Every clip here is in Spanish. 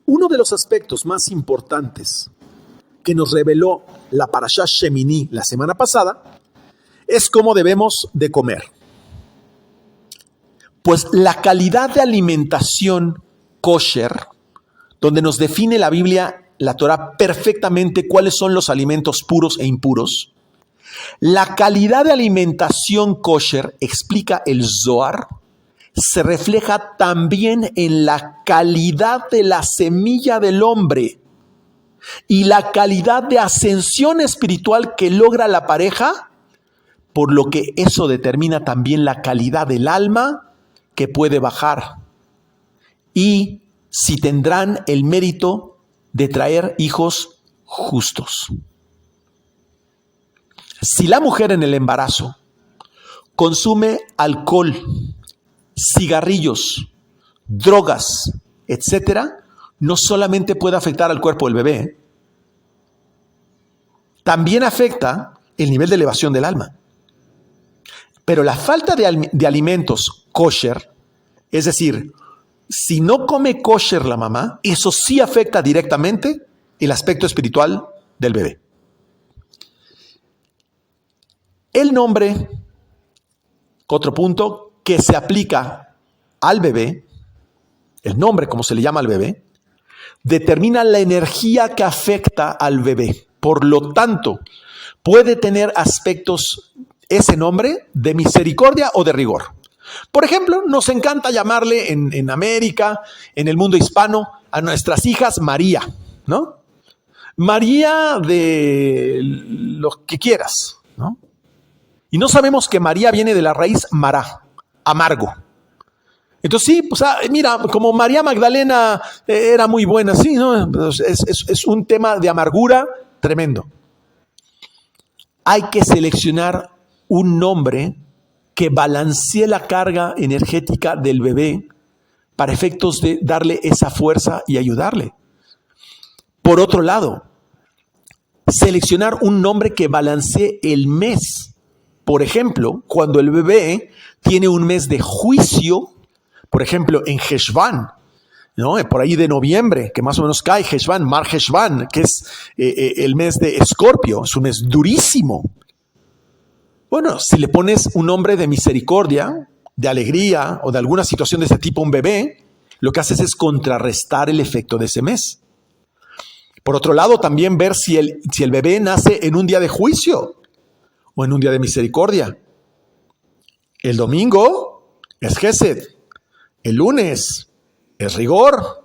Uno de los aspectos más importantes que nos reveló la Parashá Shemini la semana pasada es cómo debemos de comer. Pues la calidad de alimentación kosher, donde nos define la Biblia, la Torah, perfectamente cuáles son los alimentos puros e impuros, la calidad de alimentación kosher, explica el Zohar, se refleja también en la calidad de la semilla del hombre y la calidad de ascensión espiritual que logra la pareja, por lo que eso determina también la calidad del alma que puede bajar y si tendrán el mérito de traer hijos justos. Si la mujer en el embarazo consume alcohol, cigarrillos, drogas, etcétera, no solamente puede afectar al cuerpo del bebé, también afecta el nivel de elevación del alma. Pero la falta de alimentos kosher, es decir, si no come kosher la mamá, eso sí afecta directamente el aspecto espiritual del bebé. El nombre, otro punto, que se aplica al bebé, el nombre como se le llama al bebé, determina la energía que afecta al bebé. Por lo tanto, puede tener aspectos ese nombre de misericordia o de rigor. Por ejemplo, nos encanta llamarle en América, en el mundo hispano, a nuestras hijas María, ¿no? María de lo que quieras, ¿no? Y no sabemos que María viene de la raíz mará, amargo. Entonces sí, pues mira, como María Magdalena era muy buena, sí, ¿no? Es un tema de amargura tremendo. Hay que seleccionar un nombre que balancee la carga energética del bebé para efectos de darle esa fuerza y ayudarle. Por otro lado, seleccionar un nombre que balancee el mes. Por ejemplo, cuando el bebé tiene un mes de juicio, por ejemplo, en Heshvan, ¿no? Por ahí de noviembre, que más o menos cae Heshvan, Mar Heshvan, que es el mes de Escorpio, es un mes durísimo. Bueno, si le pones un nombre de misericordia, de alegría o de alguna situación de ese tipo a un bebé, lo que haces es contrarrestar el efecto de ese mes. Por otro lado, también ver si el bebé nace en un día de juicio o en un día de misericordia. El domingo es Gesed, el lunes es rigor,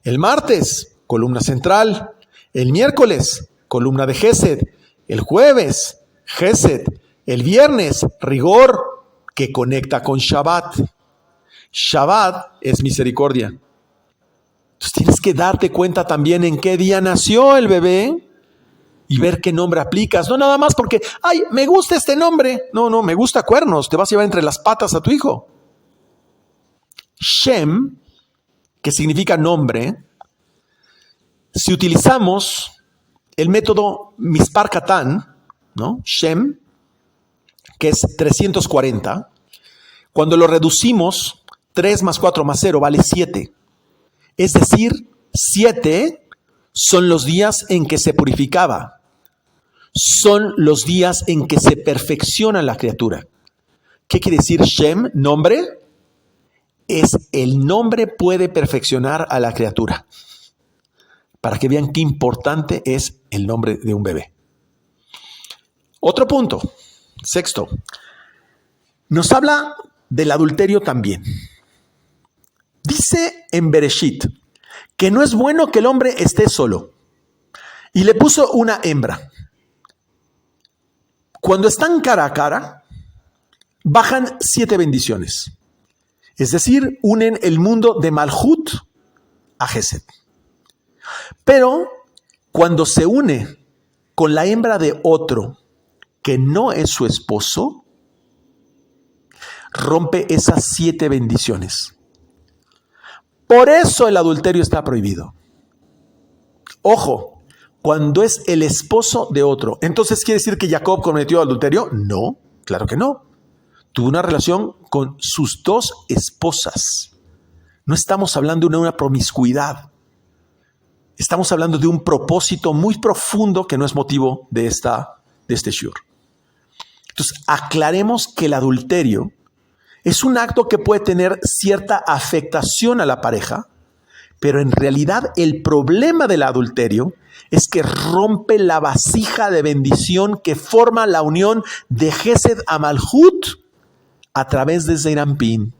el martes, columna central, el miércoles, columna de Gesed, el jueves, Gesed, el viernes, rigor que conecta con Shabbat. Shabbat es misericordia. Entonces tienes que darte cuenta también en qué día nació el bebé y ver qué nombre aplicas. No nada más porque, ay, me gusta este nombre. No, me gusta cuernos. Te vas a llevar entre las patas a tu hijo. Shem, que significa nombre, si utilizamos el método Mispar Katan, ¿no? Shem, que es 340, cuando lo reducimos, 3 más 4 más 0 vale 7. Es decir, 7 son los días en que se purificaba. Son los días en que se perfecciona la criatura. ¿Qué quiere decir Shem? Nombre. El nombre puede perfeccionar a la criatura. Para que vean qué importante es el nombre de un bebé. Otro punto. Sexto, nos habla del adulterio también. Dice en Bereshit que no es bueno que el hombre esté solo y le puso una hembra. Cuando están cara a cara, bajan 7 bendiciones. Es decir, unen el mundo de Malhut a Gesed. Pero cuando se une con la hembra de otro que no es su esposo, rompe esas 7 bendiciones. Por eso el adulterio está prohibido. Ojo, cuando es el esposo de otro. Entonces, ¿quiere decir que Jacob cometió adulterio? No, claro que no. Tuvo una relación con sus 2 esposas. No estamos hablando de una promiscuidad. estamos hablando de un propósito muy profundo que no es motivo de este shiur. Entonces, aclaremos que el adulterio es un acto que puede tener cierta afectación a la pareja, pero en realidad el problema del adulterio es que rompe la vasija de bendición que forma la unión de Gesed a Malhut a través de Zeir Anpin.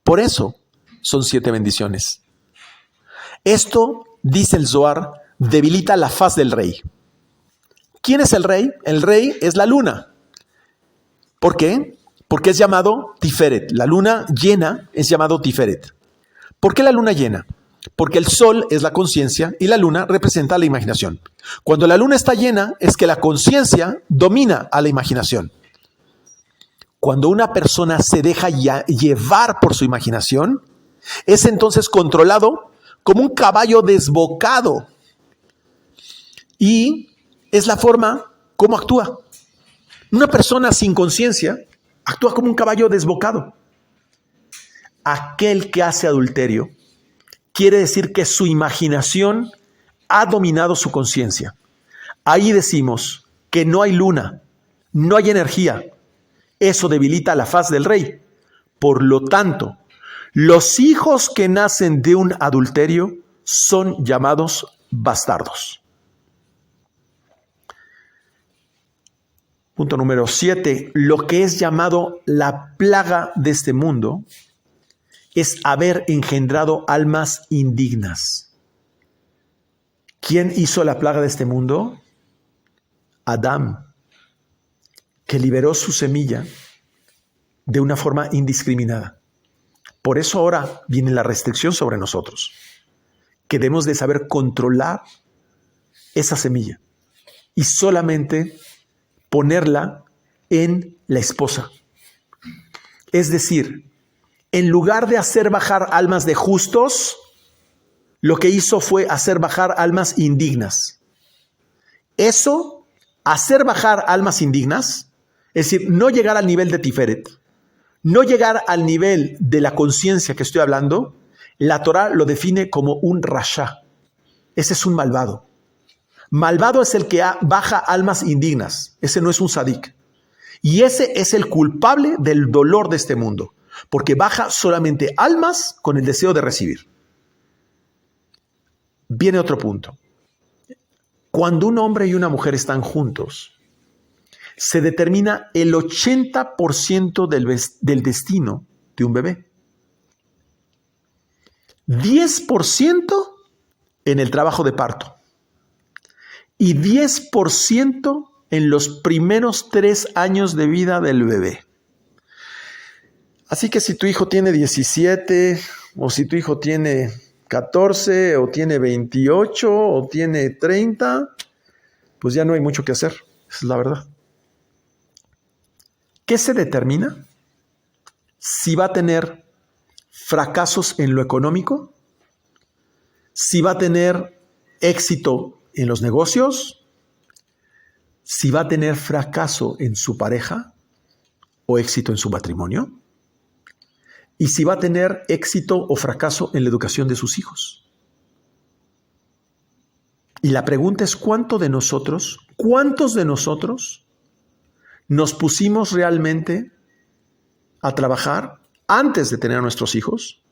Por eso son 7 bendiciones. Esto, dice el Zohar, debilita la faz del rey. ¿Quién es el rey? El rey es la luna. ¿Por qué? Porque es llamado Tiferet. La luna llena es llamado Tiferet. ¿Por qué la luna llena? Porque el sol es la conciencia y la luna representa la imaginación. Cuando la luna está llena es que la conciencia domina a la imaginación. Cuando una persona se deja llevar por su imaginación, es entonces controlado como un caballo desbocado. Y es la forma como actúa. Una persona sin conciencia actúa como un caballo desbocado. Aquel que hace adulterio quiere decir que su imaginación ha dominado su conciencia. Ahí decimos que no hay luna, no hay energía. Eso debilita la faz del rey. Por lo tanto, los hijos que nacen de un adulterio son llamados bastardos. Punto número 7. Lo que es llamado la plaga de este mundo es haber engendrado almas indignas. ¿Quién hizo la plaga de este mundo? Adán, que liberó su semilla de una forma indiscriminada. Por eso ahora viene la restricción sobre nosotros, que debemos de saber controlar esa semilla y solamente ponerla en la esposa. Es decir, en lugar de hacer bajar almas de justos, lo que hizo fue hacer bajar almas indignas. Eso, hacer bajar almas indignas, es decir, no llegar al nivel de Tiferet, no llegar al nivel de la conciencia que estoy hablando, la Torah lo define como un rasha. Ese es un malvado. Malvado es el que baja almas indignas. Ese no es un sadik. Y ese es el culpable del dolor de este mundo, porque baja solamente almas con el deseo de recibir. Viene otro punto. Cuando un hombre y una mujer están juntos, se determina el 80% del destino de un bebé. 10% en el trabajo de parto y 10% en los primeros 3 años de vida del bebé. Así que si tu hijo tiene 17, o si tu hijo tiene 14, o tiene 28, o tiene 30, pues ya no hay mucho que hacer. Esa es la verdad. ¿Qué se determina? Si va a tener fracasos en lo económico, si va a tener éxito en los negocios, si va a tener fracaso en su pareja o éxito en su matrimonio, y si va a tener éxito o fracaso en la educación de sus hijos. Y la pregunta es, ¿cuántos de nosotros nos pusimos realmente a trabajar antes de tener a nuestros hijos,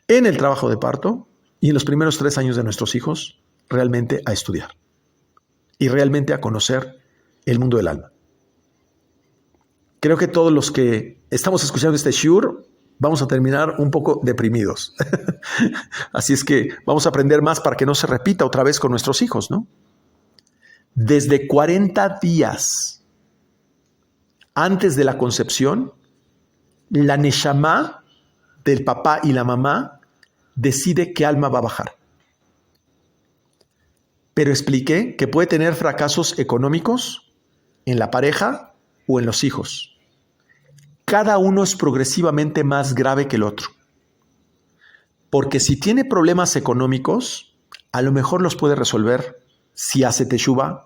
en el trabajo de parto y en los primeros 3 años de nuestros hijos, realmente a estudiar y realmente a conocer el mundo del alma? Creo que todos los que estamos escuchando este shiur vamos a terminar un poco deprimidos. Así es que vamos a aprender más para que no se repita otra vez con nuestros hijos, ¿no? Desde 40 días antes de la concepción, la neshama del papá y la mamá decide qué alma va a bajar. Pero expliqué que puede tener fracasos económicos en la pareja o en los hijos. Cada uno es progresivamente más grave que el otro. Porque si tiene problemas económicos, a lo mejor los puede resolver si hace teshuvá,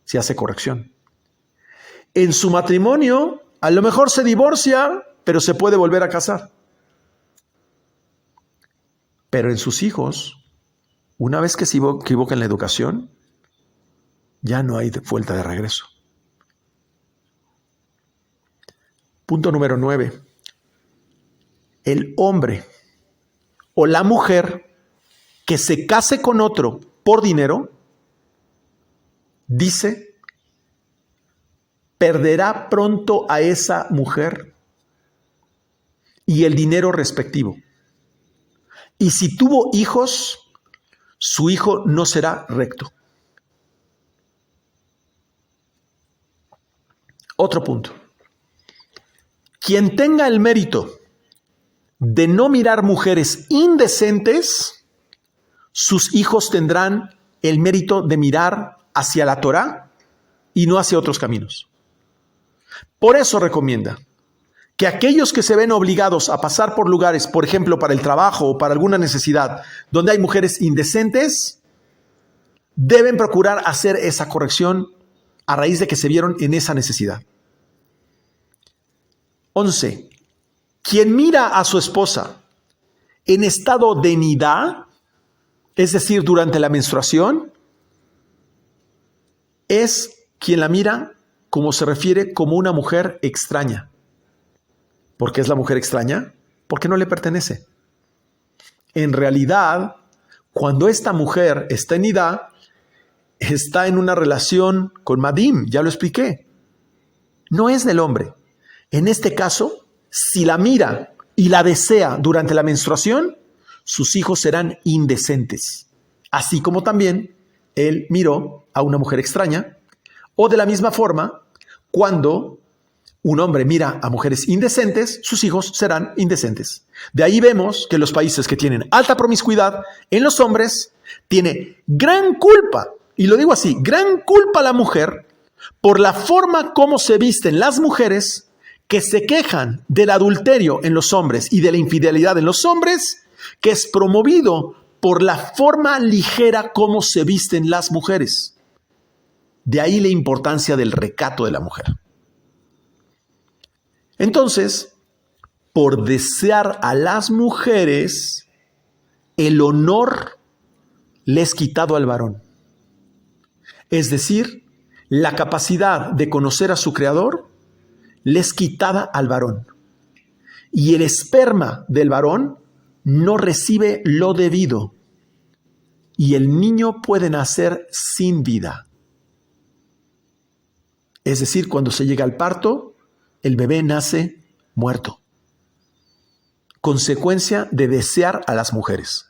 si hace corrección. En su matrimonio, a lo mejor se divorcia, pero se puede volver a casar. Pero en sus hijos, Una vez que se equivoca en la educación, ya no hay vuelta de regreso. Punto número 9. El hombre o la mujer que se case con otro por dinero, dice, perderá pronto a esa mujer y el dinero respectivo. Y si tuvo hijos, su hijo no será recto. Otro punto. Quien tenga el mérito de no mirar mujeres indecentes, sus hijos tendrán el mérito de mirar hacia la Torá y no hacia otros caminos. Por eso recomienda que aquellos que se ven obligados a pasar por lugares, por ejemplo, para el trabajo o para alguna necesidad, donde hay mujeres indecentes, deben procurar hacer esa corrección a raíz de que se vieron en esa necesidad. 11. Quien mira a su esposa en estado de nidá, es decir, durante la menstruación, es quien la mira como se refiere como una mujer extraña. ¿Por qué es la mujer extraña? Porque no le pertenece. En realidad, cuando esta mujer está en nidá, está en una relación con Madim, ya lo expliqué. No es del hombre. En este caso, si la mira y la desea durante la menstruación, sus hijos serán indecentes. Así como también él miró a una mujer extraña. O de la misma forma, cuando un hombre mira a mujeres indecentes, sus hijos serán indecentes. De ahí vemos que los países que tienen alta promiscuidad en los hombres, tiene gran culpa, y lo digo así, gran culpa la mujer por la forma como se visten las mujeres que se quejan del adulterio en los hombres y de la infidelidad en los hombres, que es promovido por la forma ligera como se visten las mujeres. De ahí la importancia del recato de la mujer. Entonces, por desear a las mujeres, el honor le es quitado al varón. Es decir, la capacidad de conocer a su creador le es quitada al varón. Y el esperma del varón no recibe lo debido. Y el niño puede nacer sin vida. Es decir, cuando se llega al parto, el bebé nace muerto. Consecuencia de desear a las mujeres.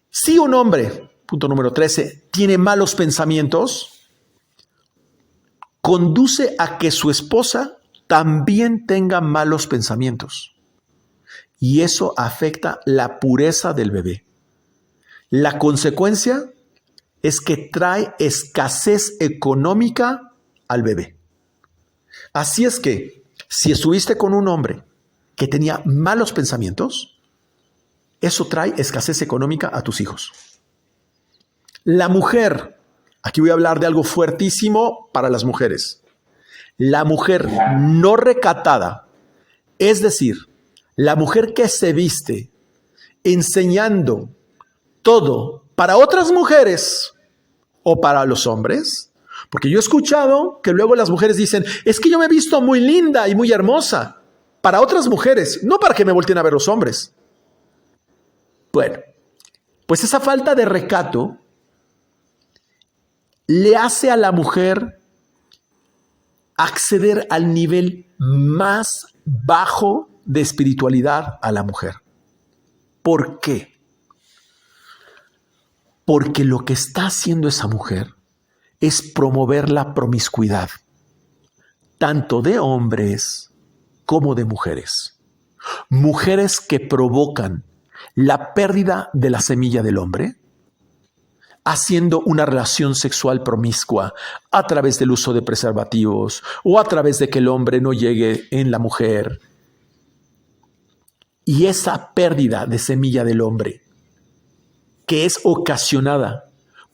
Si un hombre, punto número 13, tiene malos pensamientos, conduce a que su esposa también tenga malos pensamientos. Y eso afecta la pureza del bebé. La consecuencia es que trae escasez económica al bebé. Así es que, si estuviste con un hombre que tenía malos pensamientos, eso trae escasez económica a tus hijos. La mujer, aquí voy a hablar de algo fuertísimo para las mujeres. La mujer no recatada, es decir, la mujer que se viste enseñando todo para otras mujeres o para los hombres, porque yo he escuchado que luego las mujeres dicen, es que yo me he visto muy linda y muy hermosa para otras mujeres, no para que me volteen a ver los hombres. Bueno, pues esa falta de recato le hace a la mujer acceder al nivel más bajo de espiritualidad a la mujer. ¿Por qué? Porque lo que está haciendo esa mujer es promover la promiscuidad, tanto de hombres como de mujeres. Mujeres que provocan la pérdida de la semilla del hombre, haciendo una relación sexual promiscua a través del uso de preservativos o a través de que el hombre no llegue en la mujer. Y esa pérdida de semilla del hombre, que es ocasionada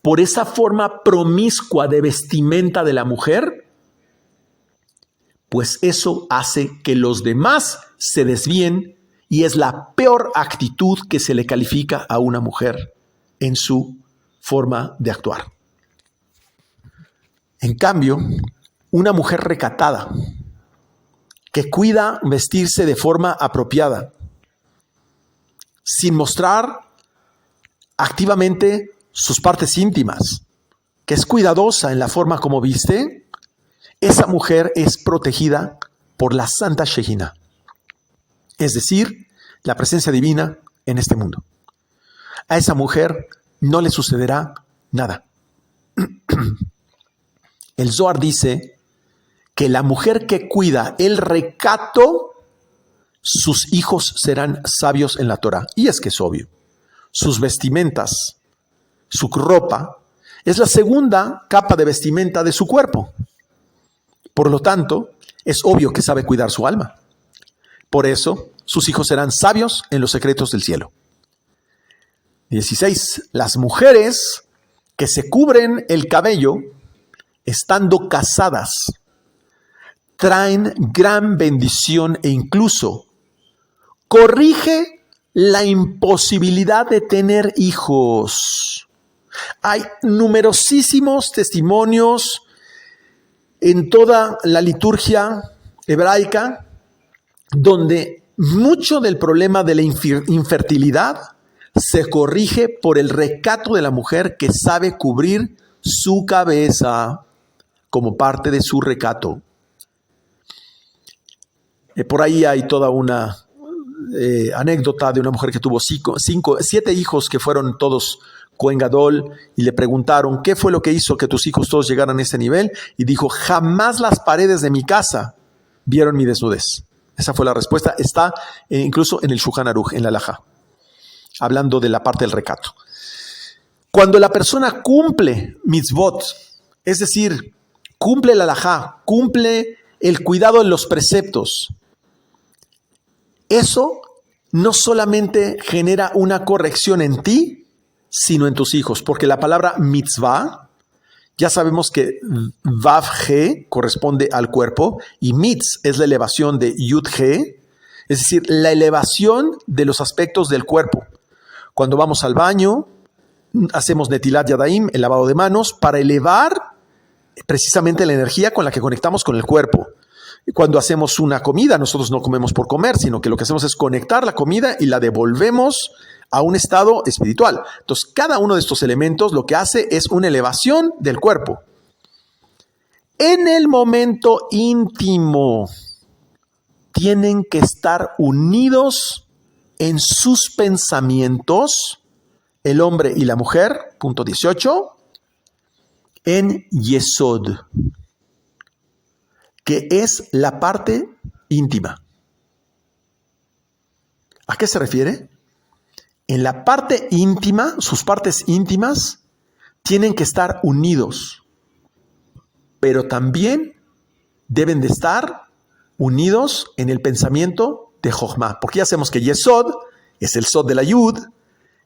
por esa forma promiscua de vestimenta de la mujer, pues eso hace que los demás se desvíen y es la peor actitud que se le califica a una mujer. en su forma de actuar. En cambio, una mujer recatada, que cuida vestirse de forma apropiada, sin mostrar activamente sus partes íntimas, que es cuidadosa en la forma como viste, esa mujer es protegida por la Santa Shejina, es decir, la presencia divina en este mundo. A esa mujer no le sucederá nada. El Zohar dice que la mujer que cuida el recato, sus hijos serán sabios en la Torah. Y es que es obvio. Sus vestimentas, su ropa, es la segunda capa de vestimenta de su cuerpo. Por lo tanto, es obvio que sabe cuidar su alma. Por eso, sus hijos serán sabios en los secretos del cielo. 16. Las mujeres que se cubren el cabello, estando casadas, traen gran bendición e incluso corrige la imposibilidad de tener hijos. Hay numerosísimos testimonios en toda la liturgia hebraica donde mucho del problema de la infertilidad se corrige por el recato de la mujer que sabe cubrir su cabeza como parte de su recato. Por ahí hay toda una anécdota de una mujer que tuvo 7 hijos que fueron todos Cohen Gadol y le preguntaron ¿qué fue lo que hizo que tus hijos todos llegaran a ese nivel? Y dijo, jamás las paredes de mi casa vieron mi desnudez. Esa fue la respuesta. Está incluso en el Shulchan Aruch, en la Halajá, hablando de la parte del recato. Cuando la persona cumple mitzvot, es decir, cumple la Halajá, cumple el cuidado de los preceptos, eso no solamente genera una corrección en ti, sino en tus hijos, porque la palabra mitzvah, ya sabemos que Vav He corresponde al cuerpo y mitz es la elevación de Yud He, es decir, la elevación de los aspectos del cuerpo. Cuando vamos al baño, hacemos netilat yadaim, el lavado de manos, para elevar precisamente la energía con la que conectamos con el cuerpo. Cuando hacemos una comida, nosotros no comemos por comer, sino que lo que hacemos es conectar la comida y la devolvemos a un estado espiritual. Entonces, cada uno de estos elementos lo que hace es una elevación del cuerpo. En el momento íntimo, tienen que estar unidos en sus pensamientos, el hombre y la mujer, punto 18, en Yesod, que es la parte íntima. ¿A qué se refiere? En la parte íntima, sus partes íntimas tienen que estar unidos, pero también deben de estar unidos en el pensamiento de Jochma, porque ya sabemos que Yesod es el Sod de la Yud,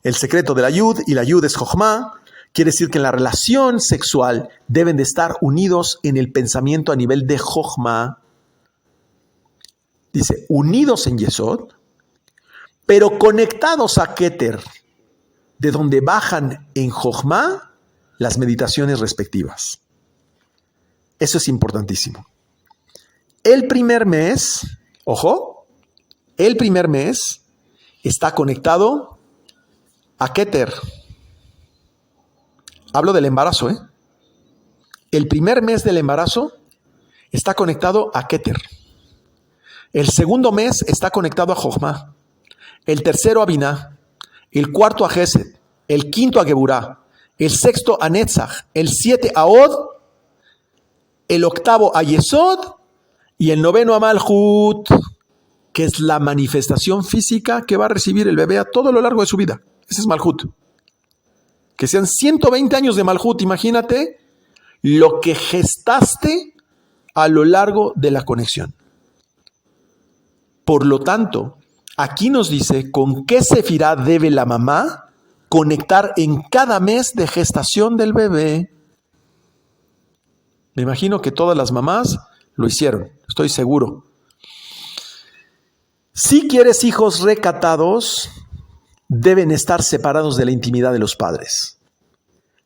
el secreto de la Yud, y la Yud es Jochma. Quiere decir que en la relación sexual deben de estar unidos en el pensamiento a nivel de Jochma. Dice, unidos en Yesod, pero conectados a Keter, de donde bajan en Jochma las meditaciones respectivas. Eso es importantísimo. El primer mes, ojo, el primer mes está conectado a Keter. Hablo del embarazo, ¿eh? El primer mes del embarazo está conectado a Keter. El segundo mes está conectado a Jochma. El tercero a Binah. El cuarto a Gesed. El quinto a Geburah. El sexto a Netzach. El 7 a Od. El octavo a Yesod. Y el noveno a Malhut, que es la manifestación física que va a recibir el bebé a todo lo largo de su vida. Ese es Malhut. Que sean 120 años de Malhut, imagínate lo que gestaste a lo largo de la conexión. Por lo tanto, aquí nos dice con qué sefirá debe la mamá conectar en cada mes de gestación del bebé. Me imagino que todas las mamás lo hicieron, estoy seguro. Si quieres hijos recatados, deben estar separados de la intimidad de los padres.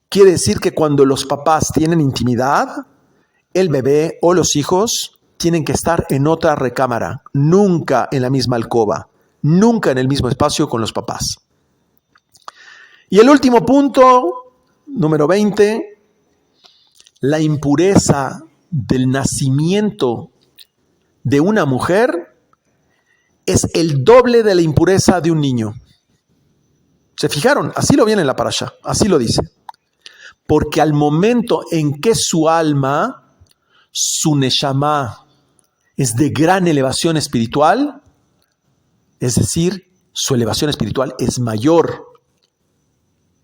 Quiere decir que cuando los papás tienen intimidad, el bebé o los hijos tienen que estar en otra recámara, nunca en la misma alcoba, nunca en el mismo espacio con los papás. Y el último punto, número 20, la impureza del nacimiento de una mujer es el doble de la impureza de un niño. ¿Se fijaron? Así lo viene en la parashá, así lo dice. Porque al momento en que su alma, su neshama, es de gran elevación espiritual, es decir, su elevación espiritual es mayor.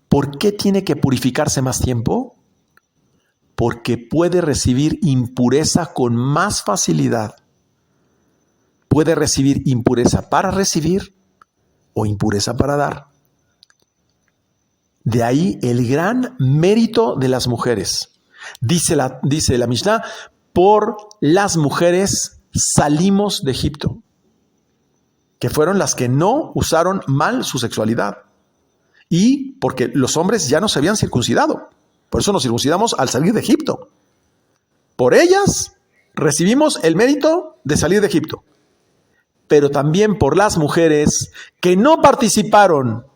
¿Por qué tiene que purificarse más tiempo? Porque puede recibir impureza con más facilidad. Puede recibir impureza para recibir o impureza para dar. De ahí el gran mérito de las mujeres. Dice la Mishnah, por las mujeres salimos de Egipto, que fueron las que no usaron mal su sexualidad. Y porque los hombres ya no se habían circuncidado. Por eso nos circuncidamos al salir de Egipto. Por ellas recibimos el mérito de salir de Egipto. Pero también por las mujeres que no participaron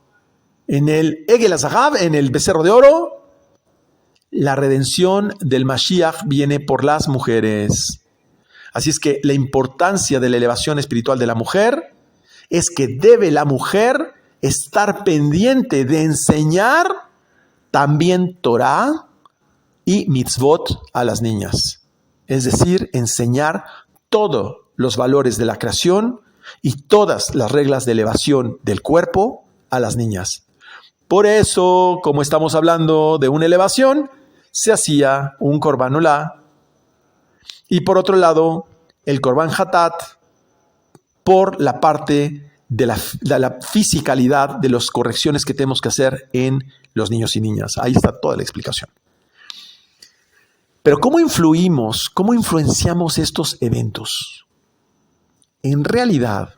en el Egel HaZahav, en el becerro de oro, la redención del Mashiach viene por las mujeres. Así es que la importancia de la elevación espiritual de la mujer es que debe la mujer estar pendiente de enseñar también Torah y mitzvot a las niñas. Es decir, enseñar todos los valores de la creación y todas las reglas de elevación del cuerpo a las niñas. Por eso, como estamos hablando de una elevación, se hacía un Korban Olá y por otro lado, el Korban Hatat por la parte de la fisicalidad de las correcciones que tenemos que hacer en los niños y niñas. Ahí está toda la explicación. Pero ¿cómo influenciamos estos eventos? En realidad,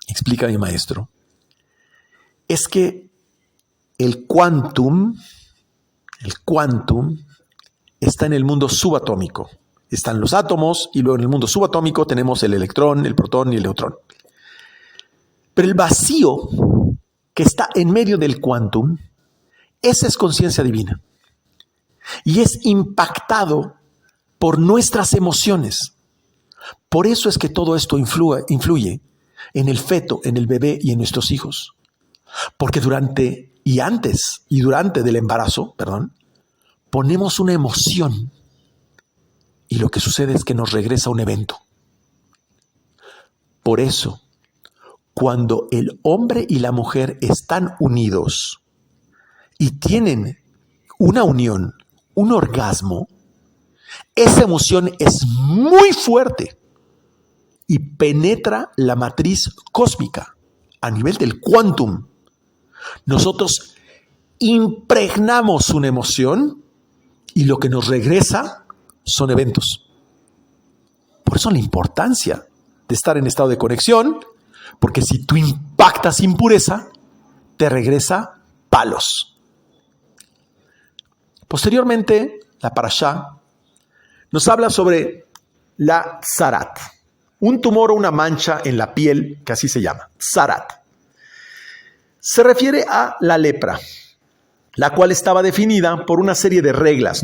explica mi maestro, es que el quantum está en el mundo subatómico. Están los átomos y luego en el mundo subatómico tenemos el electrón, el protón y el neutrón. Pero el vacío que está en medio del quantum, esa es conciencia divina. Y es impactado por nuestras emociones. Por eso es que todo esto influye en el feto, en el bebé y en nuestros hijos. Porque durante del embarazo, ponemos una emoción y lo que sucede es que nos regresa un evento. Por eso, cuando el hombre y la mujer están unidos y tienen una unión, un orgasmo, esa emoción es muy fuerte y penetra la matriz cósmica a nivel del quantum. Nosotros impregnamos una emoción y lo que nos regresa son eventos. Por eso la importancia de estar en estado de conexión, porque si tú impactas impureza, te regresa palos. Posteriormente, la parashá nos habla sobre la tzarat, un tumor o una mancha en la piel, que así se llama, tzarat. Se refiere a la lepra, la cual estaba definida por una serie de reglas,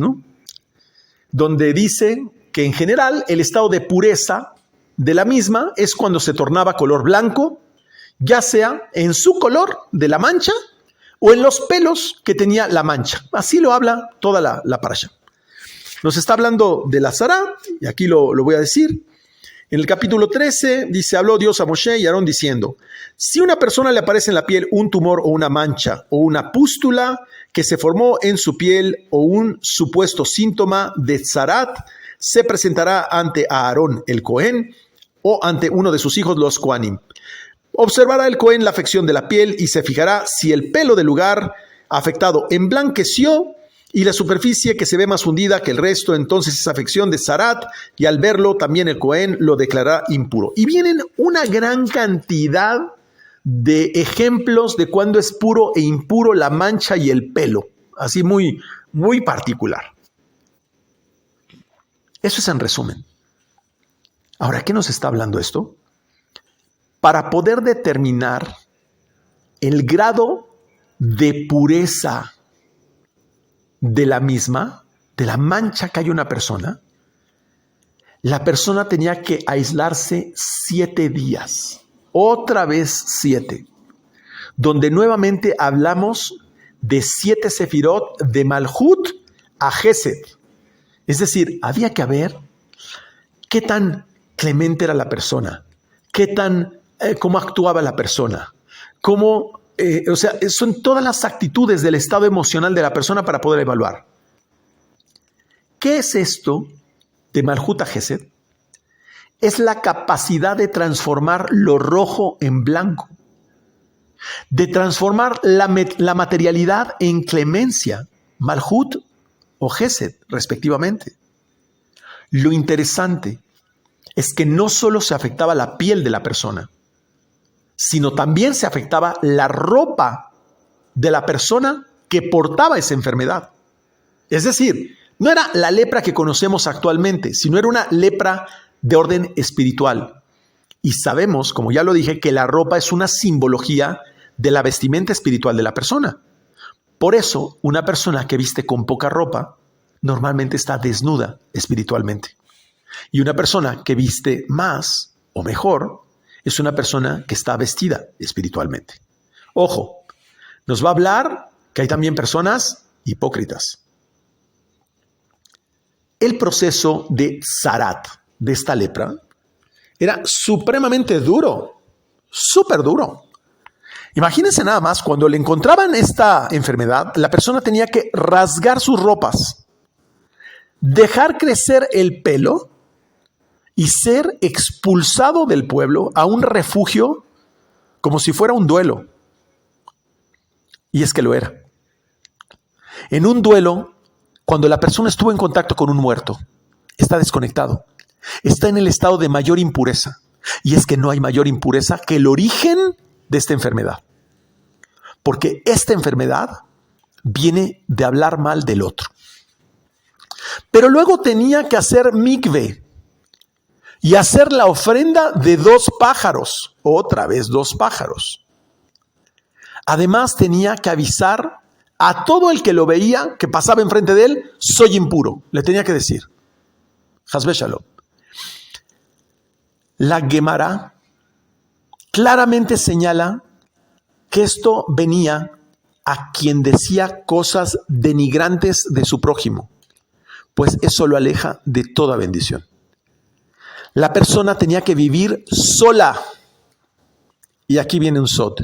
donde dice que en general el estado de pureza de la misma es cuando se tornaba color blanco, ya sea en su color de la mancha o en los pelos que tenía la mancha. Así lo habla toda la parashá. Nos está hablando de la Tzara, y aquí lo voy a decir. En el capítulo 13 dice, habló Dios a Moshe y Aarón diciendo, si a una persona le aparece en la piel un tumor o una mancha o una pústula que se formó en su piel o un supuesto síntoma de tzarat, se presentará ante Aarón el Cohen o ante uno de sus hijos los Kohanim. Observará el Cohen la afección de la piel y se fijará si el pelo del lugar afectado emblanqueció y la superficie que se ve más hundida que el resto, entonces es afección de tzarat, y al verlo también el Cohen lo declarará impuro. Y vienen una gran cantidad de ejemplos de cuándo es puro e impuro la mancha y el pelo. Así muy, muy particular. Eso es en resumen. Ahora, ¿qué nos está hablando esto? Para poder determinar el grado de pureza de la misma, de la mancha que hay en una persona, la persona tenía que aislarse 7 días. Otra vez 7. Donde nuevamente hablamos de 7 sefirot de Malhut a Gesed. Es decir, había que ver qué tan clemente era la persona, cómo actuaba la persona, son todas las actitudes del estado emocional de la persona para poder evaluar. ¿Qué es esto de Malhut a Gesed? Es la capacidad de transformar lo rojo en blanco, de transformar la materialidad en clemencia, Malhut o Gesed, respectivamente. Lo interesante es que no solo se afectaba la piel de la persona, sino también se afectaba la ropa de la persona que portaba esa enfermedad. Es decir, no era la lepra que conocemos actualmente, sino era una lepra de orden espiritual. Y sabemos, como ya lo dije, que la ropa es una simbología de la vestimenta espiritual de la persona. Por eso, una persona que viste con poca ropa normalmente está desnuda espiritualmente. Y una persona que viste más o mejor es una persona que está vestida espiritualmente. Ojo, nos va a hablar que hay también personas hipócritas. El proceso de Tzarat, de esta lepra, era supremamente duro, súper duro. Imagínense nada más, cuando le encontraban esta enfermedad, la persona tenía que rasgar sus ropas, dejar crecer el pelo y ser expulsado del pueblo a un refugio como si fuera un duelo. Y es que lo era. En un duelo, cuando la persona estuvo en contacto con un muerto, está desconectado, está en el estado de mayor impureza. Y es que no hay mayor impureza que el origen de esta enfermedad. Porque esta enfermedad viene de hablar mal del otro. Pero luego tenía que hacer mikve y hacer la ofrenda de 2 pájaros. Otra vez 2 pájaros. Además tenía que avisar a todo el que lo veía, que pasaba enfrente de él, soy impuro. Le tenía que decir. Hasbe Shalom. La Gemara claramente señala que esto venía a quien decía cosas denigrantes de su prójimo, pues eso lo aleja de toda bendición. La persona tenía que vivir sola. Y aquí viene un sod.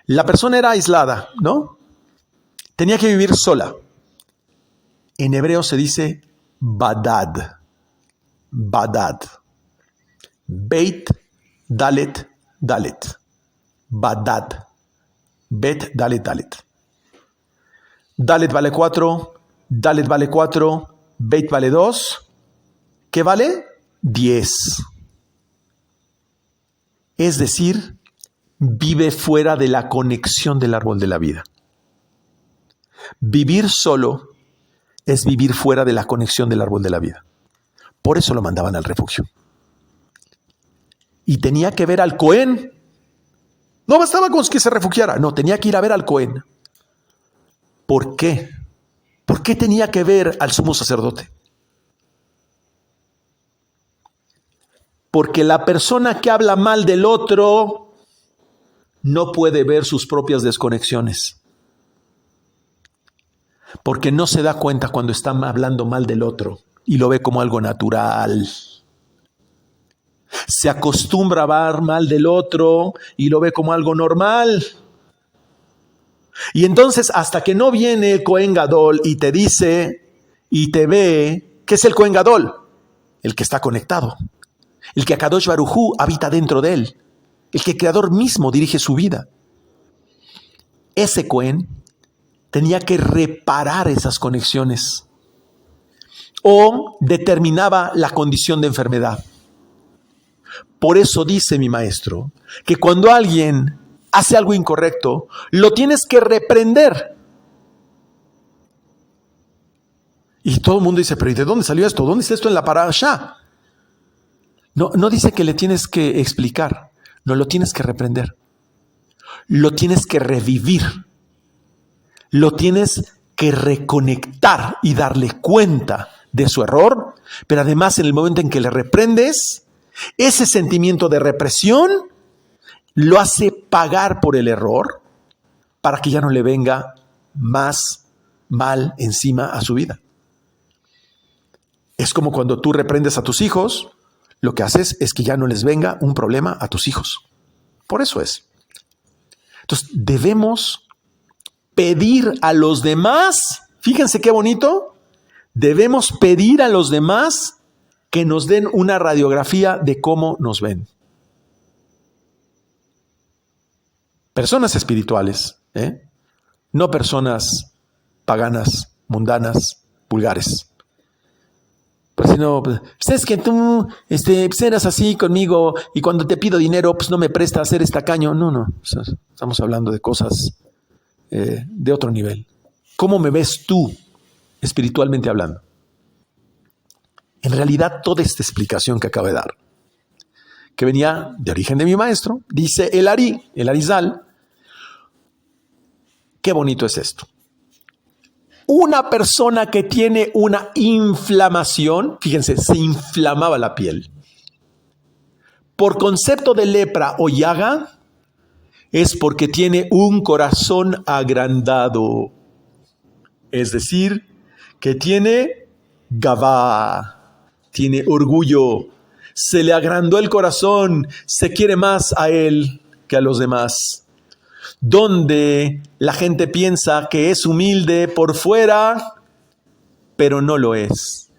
La persona era aislada, ¿no? Tenía que vivir sola. En hebreo se dice badad. Badad. Beit, dalet, dalet. Badad. Bet, dalet, dalet. Dalet vale 4. Dalet vale 4. Beit vale 2. ¿Qué vale? 10. Es decir, vive fuera de la conexión del árbol de la vida. Vivir solo es vivir fuera de la conexión del árbol de la vida. Por eso lo mandaban al refugio. Y tenía que ver al Cohen. No bastaba con que se refugiara. No, tenía que ir a ver al Cohen. ¿Por qué? ¿Por qué tenía que ver al sumo sacerdote? Porque la persona que habla mal del otro no puede ver sus propias desconexiones. Porque no se da cuenta cuando está hablando mal del otro y lo ve como algo natural. Se acostumbra a hablar mal del otro y lo ve como algo normal. Y entonces, hasta que no viene el Cohen Gadol y te dice y te ve, ¿qué es el Cohen Gadol? El que está conectado. El que Akadosh Baruj Hu habita dentro de él. El que el Creador mismo dirige su vida. Ese Cohen tenía que reparar esas conexiones o determinaba la condición de enfermedad. Por eso dice mi maestro que cuando alguien hace algo incorrecto, lo tienes que reprender. Y todo el mundo dice, pero ¿y de dónde salió esto? ¿Dónde está esto en la parashá? No dice que le tienes que explicar, no lo tienes que reprender. Lo tienes que revivir. Lo tienes que reconectar y darle cuenta de su error, pero además en el momento en que le reprendes, ese sentimiento de represión lo hace pagar por el error para que ya no le venga más mal encima a su vida. Es como cuando tú reprendes a tus hijos, lo que haces es que ya no les venga un problema a tus hijos. Por eso es. Entonces, debemos pedir a los demás, fíjense qué bonito, debemos pedir a los demás que nos den una radiografía de cómo nos ven. Personas espirituales, no personas paganas, mundanas, vulgares. Pues si no, pues, es que tú eras así conmigo y cuando te pido dinero, pues no me prestas, eres tacaño. No, estamos hablando de cosas de otro nivel. ¿Cómo me ves tú, espiritualmente hablando? En realidad, toda esta explicación que acabo de dar, que venía de origen de mi maestro, dice el Arizal, qué bonito es esto. Una persona que tiene una inflamación, fíjense, se inflamaba la piel. Por concepto de lepra o llaga, es porque tiene un corazón agrandado. Es decir, que tiene gavá, tiene orgullo, se le agrandó el corazón, se quiere más a él que a los demás. Donde la gente piensa que es humilde por fuera, pero no lo es.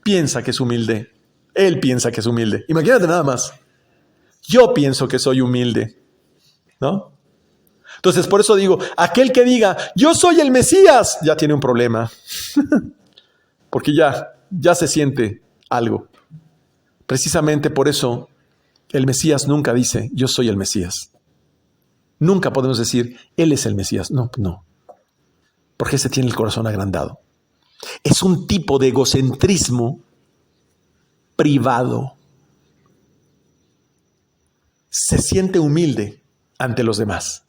Piensa que es humilde. Él piensa que es humilde. Imagínate nada más. Yo pienso que soy humilde, ¿no? Entonces, por eso digo, aquel que diga, yo soy el Mesías, ya tiene un problema. Porque ya se siente algo. Precisamente por eso, el Mesías nunca dice, yo soy el Mesías. Nunca podemos decir, Él es el Mesías. No. Porque ese tiene el corazón agrandado. Es un tipo de egocentrismo privado. Se siente humilde ante los demás.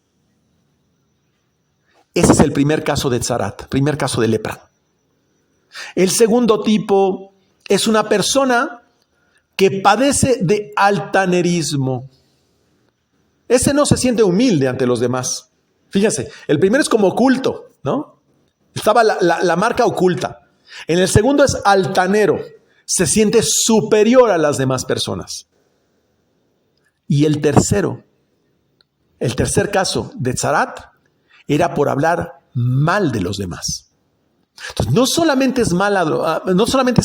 Ese es el primer caso de tzarat, primer caso de lepra. El segundo tipo es una persona que padece de altanerismo. Ese no se siente humilde ante los demás. Fíjense, el primero es como oculto, ¿no? Estaba la marca oculta. En el segundo es altanero. Se siente superior a las demás personas. Y el tercer caso de tzarat era por hablar mal de los demás. Entonces, no solamente es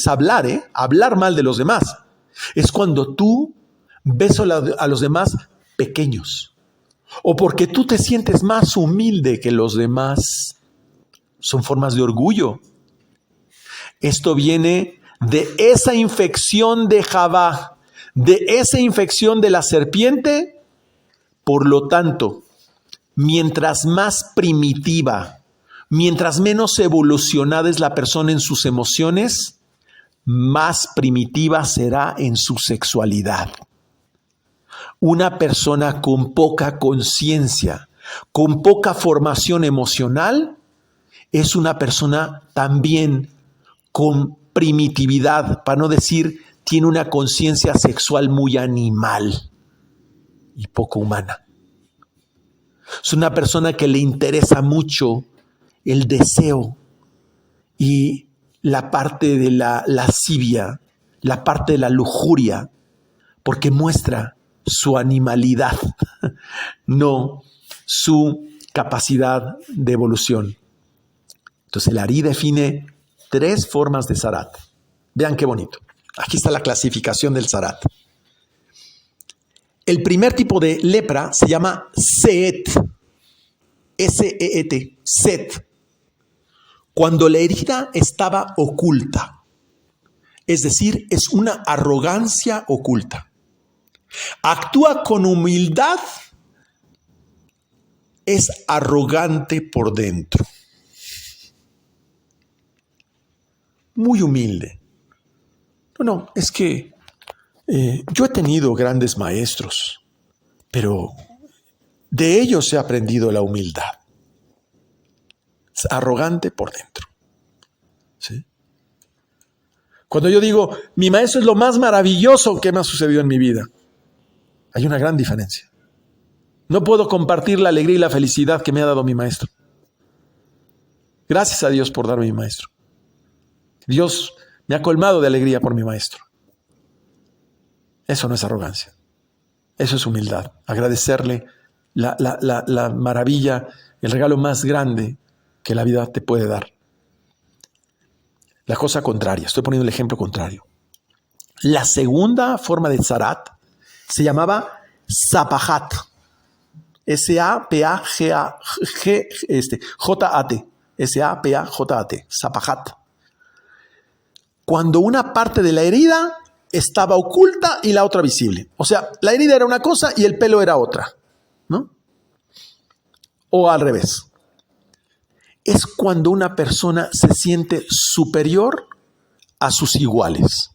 hablar mal de los demás. Es cuando tú ves a los demás pequeños, o porque tú te sientes más humilde que los demás. Son formas de orgullo. Esto viene de esa infección de Javá, de esa infección de la serpiente. Por lo tanto, mientras más primitiva, mientras menos evolucionada es la persona en sus emociones, más primitiva será en su sexualidad. Una persona con poca conciencia, con poca formación emocional, es una persona también con primitividad, para no decir, tiene una conciencia sexual muy animal y poco humana. Es una persona que le interesa mucho el deseo y la parte de la lascivia, la parte de la lujuria, porque muestra su animalidad, no su capacidad de evolución. Entonces el Ari define 3 formas de tzarat. Vean qué bonito. Aquí está la clasificación del tzarat. El primer tipo de lepra se llama seet. S-E-E-T. Set. Cuando la herida estaba oculta. Es decir, es una arrogancia oculta. Actúa con humildad, es arrogante por dentro. Muy humilde. No, es que yo he tenido grandes maestros, pero de ellos he aprendido la humildad. Es arrogante por dentro. ¿Sí? Cuando yo digo, mi maestro es lo más maravilloso que me ha sucedido en mi vida, hay una gran diferencia. No puedo compartir la alegría y la felicidad que me ha dado mi maestro. Gracias a Dios por darme mi maestro. Dios me ha colmado de alegría por mi maestro. Eso no es arrogancia. Eso es humildad. Agradecerle la maravilla, el regalo más grande que la vida te puede dar. La cosa contraria. Estoy poniendo el ejemplo contrario. La segunda forma de tzarat se llamaba Sapahat. S-A-P-A-G-J-A-T. S-A-P-A-J-A-T. Sapahat. Cuando una parte de la herida estaba oculta y la otra visible. O sea, la herida era una cosa y el pelo era otra, ¿no? O al revés. Es cuando una persona se siente superior a sus iguales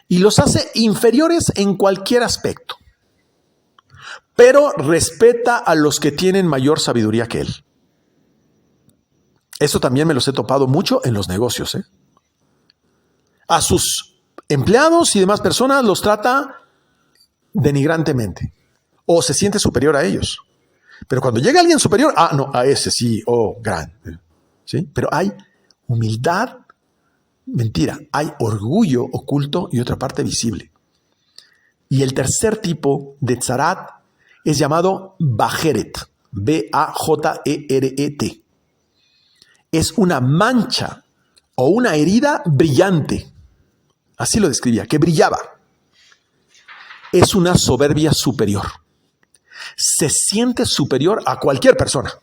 y los hace inferiores en cualquier aspecto, pero respeta a los que tienen mayor sabiduría que él. Eso también me los he topado mucho en los negocios, ¿eh? A sus empleados y demás personas los trata denigrantemente o se siente superior a ellos. Pero cuando llega alguien superior, no, a ese sí, gran. ¿Sí? Pero hay humildad, mentira, hay orgullo oculto y otra parte visible. Y el tercer tipo de tzarat es llamado bajeret, B-A-J-E-R-E-T. Es una mancha o una herida brillante. Así lo describía, que brillaba. Es una soberbia superior. Se siente superior a cualquier persona.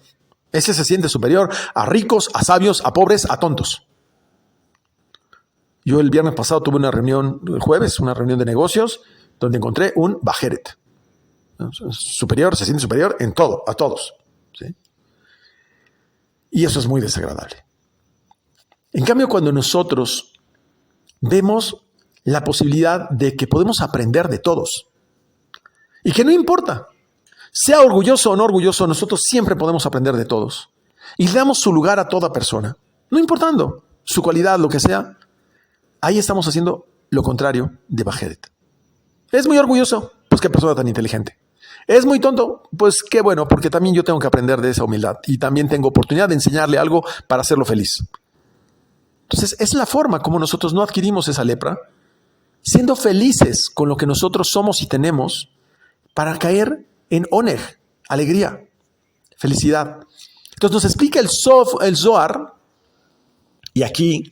Ese se siente superior a ricos, a sabios, a pobres, a tontos. Yo el viernes pasado tuve una reunión, el jueves, una reunión de negocios, donde encontré un bajeret. Superior, se siente superior en todo, a todos. ¿Sí? Y eso es muy desagradable. En cambio, cuando nosotros vemos la posibilidad de que podemos aprender de todos y que no importa, sea orgulloso o no orgulloso, nosotros siempre podemos aprender de todos y le damos su lugar a toda persona, no importando su cualidad, lo que sea. Ahí estamos haciendo lo contrario de bajeret. Es muy orgulloso, pues qué persona tan inteligente. Es muy tonto, pues qué bueno, porque también yo tengo que aprender de esa humildad y también tengo oportunidad de enseñarle algo para hacerlo feliz. Entonces, es la forma como nosotros no adquirimos esa lepra, siendo felices con lo que nosotros somos y tenemos para caer en oner, alegría, felicidad. Entonces nos explica el Zohar, y aquí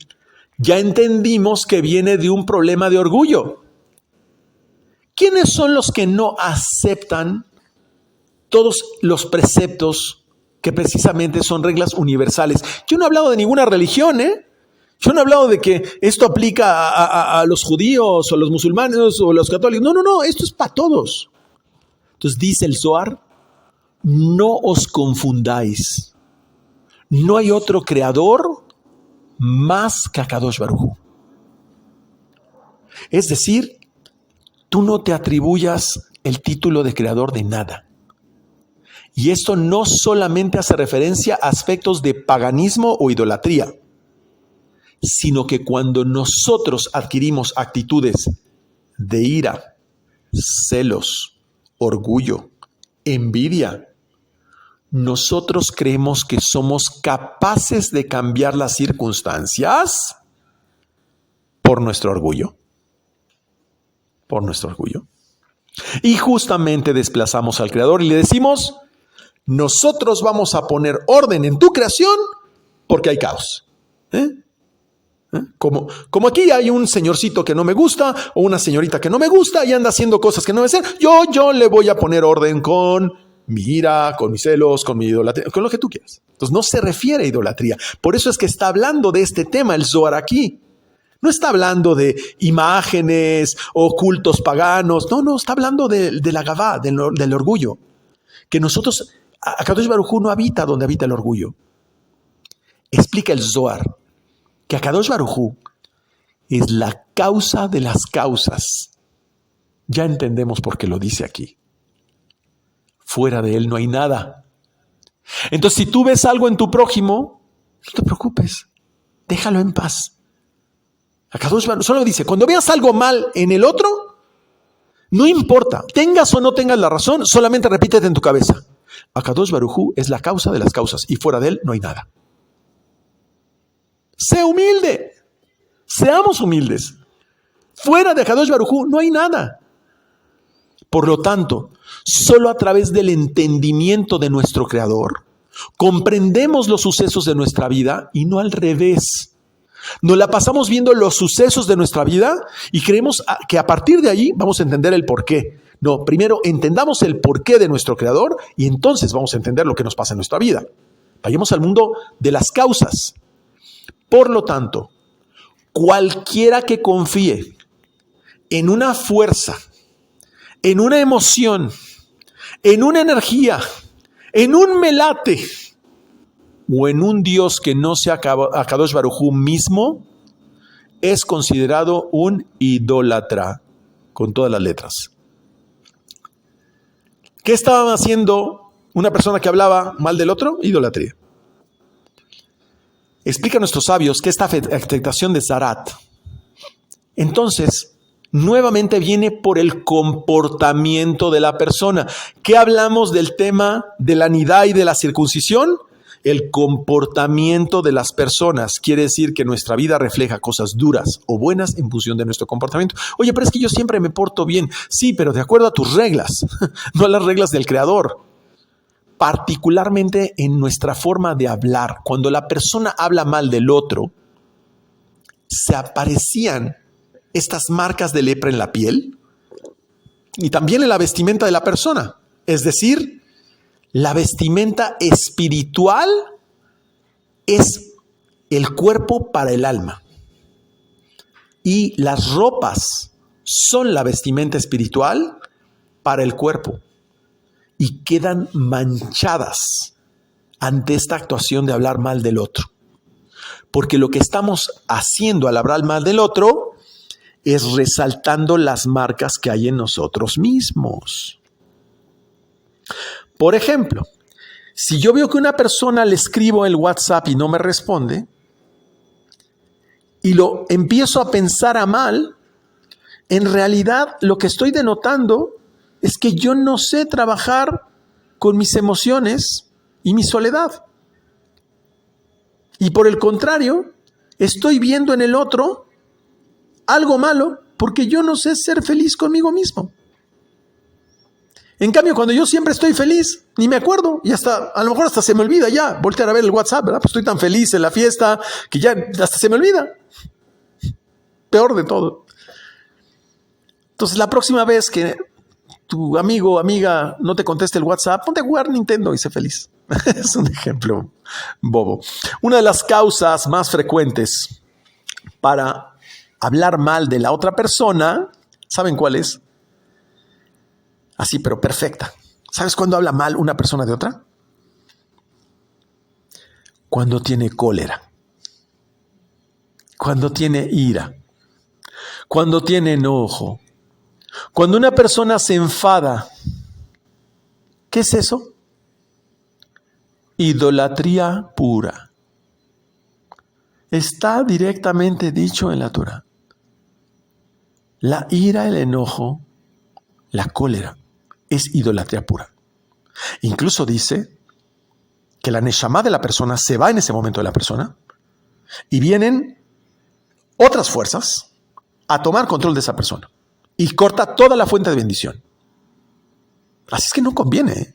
ya entendimos que viene de un problema de orgullo. ¿Quiénes son los que no aceptan todos los preceptos que precisamente son reglas universales? Yo no he hablado de ninguna religión, Yo no he hablado de que esto aplica a los judíos o los musulmanes o los católicos. No, esto es para todos. Entonces dice el Zohar, no os confundáis. No hay otro creador más que Akadosh Baruj Hu. Es decir, tú no te atribuyas el título de creador de nada. Y esto no solamente hace referencia a aspectos de paganismo o idolatría, sino que cuando nosotros adquirimos actitudes de ira, celos, orgullo, envidia, nosotros creemos que somos capaces de cambiar las circunstancias por nuestro orgullo. Por nuestro orgullo. Y justamente desplazamos al Creador y le decimos, nosotros vamos a poner orden en tu creación porque hay caos. Como aquí hay un señorcito que no me gusta o una señorita que no me gusta y anda haciendo cosas que no debe ser, yo le voy a poner orden con mi ira, con mis celos, con mi idolatría, con lo que tú quieras. Entonces no se refiere a idolatría. Por eso es que está hablando de este tema el Zohar aquí. No está hablando de imágenes o cultos paganos. No, está hablando de la gavá, del orgullo. Que nosotros, Akadosh Baruj Hu no habita donde habita el orgullo. Explica el Zohar que Akadosh Baruj Hu es la causa de las causas. Ya entendemos por qué lo dice aquí. Fuera de él no hay nada. Entonces, si tú ves algo en tu prójimo, no te preocupes. Déjalo en paz. Akadosh Baruj Hu solo dice, cuando veas algo mal en el otro, no importa, tengas o no tengas la razón, solamente repítete en tu cabeza. Akadosh Baruj Hu es la causa de las causas y fuera de él no hay nada. Sé humilde. Seamos humildes. Fuera de Akadosh Baruj Hu no hay nada. Por lo tanto, solo a través del entendimiento de nuestro Creador comprendemos los sucesos de nuestra vida y no al revés. Nos la pasamos viendo los sucesos de nuestra vida y creemos que a partir de ahí vamos a entender el porqué. No, primero entendamos el porqué de nuestro Creador y entonces vamos a entender lo que nos pasa en nuestra vida. Vayamos al mundo de las causas. Por lo tanto, cualquiera que confíe en una fuerza, en una emoción, en una energía, en un melate o en un Dios que no sea Akadosh Baruj Hu mismo, es considerado un idólatra, con todas las letras. ¿Qué estaba haciendo una persona que hablaba mal del otro? Idolatría. Explica a nuestros sabios que esta afectación de Zarat, entonces, nuevamente viene por el comportamiento de la persona. ¿Qué hablamos del tema de la nidá y de la circuncisión? El comportamiento de las personas. Quiere decir que nuestra vida refleja cosas duras o buenas en función de nuestro comportamiento. Oye, pero es que yo siempre me porto bien. Sí, pero de acuerdo a tus reglas, no a las reglas del Creador. Particularmente en nuestra forma de hablar. Cuando la persona habla mal del otro, se aparecían estas marcas de lepra en la piel y también en la vestimenta de la persona. Es decir, la vestimenta espiritual es el cuerpo para el alma. Y las ropas son la vestimenta espiritual para el cuerpo. Y quedan manchadas ante esta actuación de hablar mal del otro. Porque lo que estamos haciendo al hablar mal del otro es resaltando las marcas que hay en nosotros mismos. Por ejemplo, si yo veo que una persona le escribo el WhatsApp y no me responde, y lo empiezo a pensar a mal, en realidad lo que estoy denotando es que yo no sé trabajar con mis emociones y mi soledad. Y por el contrario, estoy viendo en el otro algo malo porque yo no sé ser feliz conmigo mismo. En cambio, cuando yo siempre estoy feliz, ni me acuerdo y a lo mejor hasta se me olvida ya voltear a ver el WhatsApp, ¿verdad? Pues estoy tan feliz en la fiesta que ya hasta se me olvida. Peor de todo. Entonces, la próxima vez que tu amigo o amiga no te conteste el WhatsApp, ponte a jugar Nintendo y sé feliz. Es un ejemplo bobo. Una de las causas más frecuentes para hablar mal de la otra persona, ¿saben cuál es? Así, pero perfecta. ¿Sabes cuándo habla mal una persona de otra? Cuando tiene cólera, cuando tiene ira, cuando tiene enojo, cuando una persona se enfada. ¿Qué es eso? Idolatría pura. Está directamente dicho en la Torah. La ira, el enojo, la cólera es idolatría pura. Incluso dice que la neshama de la persona se va en ese momento de la persona y vienen otras fuerzas a tomar control de esa persona y corta toda la fuente de bendición. Así es que no conviene, ¿eh?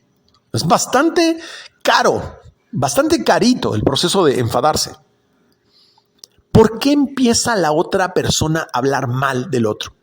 Es bastante caro, bastante carito el proceso de enfadarse. ¿Por qué empieza la otra persona a hablar mal del otro?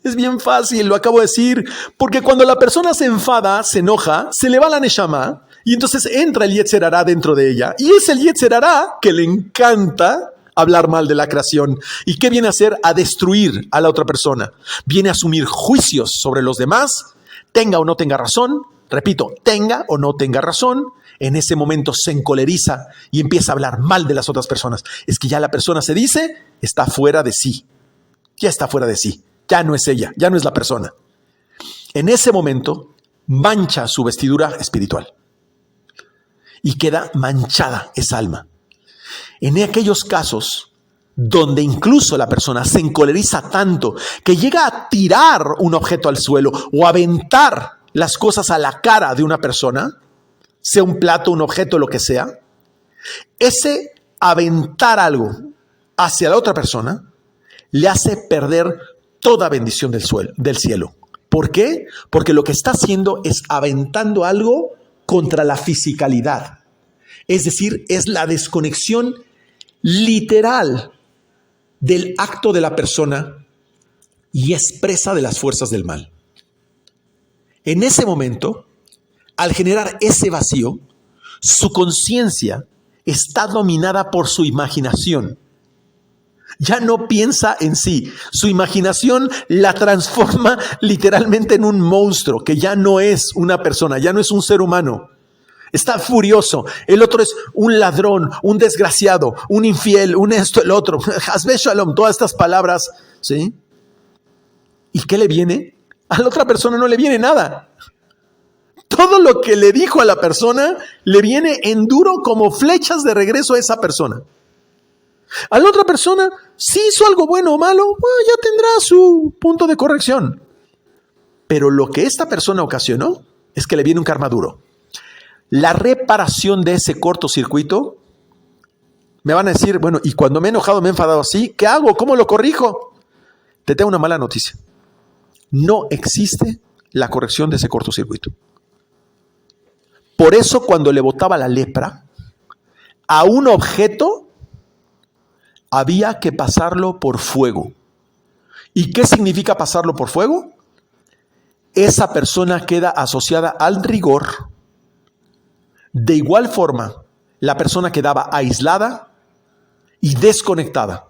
Es bien fácil, lo acabo de decir, porque cuando la persona se enfada, se enoja, se le va la neshama y entonces entra el Yetzer Hará dentro de ella y es el Yetzer Hará que le encanta hablar mal de la creación. ¿Y qué viene a hacer? A destruir a la otra persona. Viene a asumir juicios sobre los demás, tenga o no tenga razón. Repito, tenga o no tenga razón. En ese momento se encoleriza y empieza a hablar mal de las otras personas. Es que ya la persona se dice, está fuera de sí. Ya está fuera de sí. Ya no es ella, ya no es la persona. En ese momento mancha su vestidura espiritual y queda manchada esa alma. En aquellos casos donde incluso la persona se encoleriza tanto que llega a tirar un objeto al suelo o a aventar las cosas a la cara de una persona, sea un plato, un objeto, lo que sea, ese aventar algo hacia la otra persona le hace perder toda bendición del cielo. ¿Por qué? Porque lo que está haciendo es aventando algo contra la fisicalidad. Es decir, es la desconexión literal del acto de la persona y expresa de las fuerzas del mal. En ese momento, al generar ese vacío, su conciencia está dominada por su imaginación. Ya no piensa en sí. Su imaginación la transforma literalmente en un monstruo que ya no es una persona, ya no es un ser humano. Está furioso. El otro es un ladrón, un desgraciado, un infiel, un esto, el otro. Hasbe Shalom, todas estas palabras, ¿sí? ¿Y qué le viene? A la otra persona no le viene nada. Todo lo que le dijo a la persona le viene en duro como flechas de regreso a esa persona. A la otra persona, si hizo algo bueno o malo, bueno, ya tendrá su punto de corrección. Pero lo que esta persona ocasionó es que le viene un karma duro. La reparación de ese cortocircuito, me van a decir, bueno, y cuando me he enojado, me he enfadado así, ¿qué hago? ¿Cómo lo corrijo? Te tengo una mala noticia. No existe la corrección de ese cortocircuito. Por eso cuando le botaba la lepra a un objeto, había que pasarlo por fuego. ¿Y qué significa pasarlo por fuego? Esa persona queda asociada al rigor. De igual forma, la persona quedaba aislada y desconectada.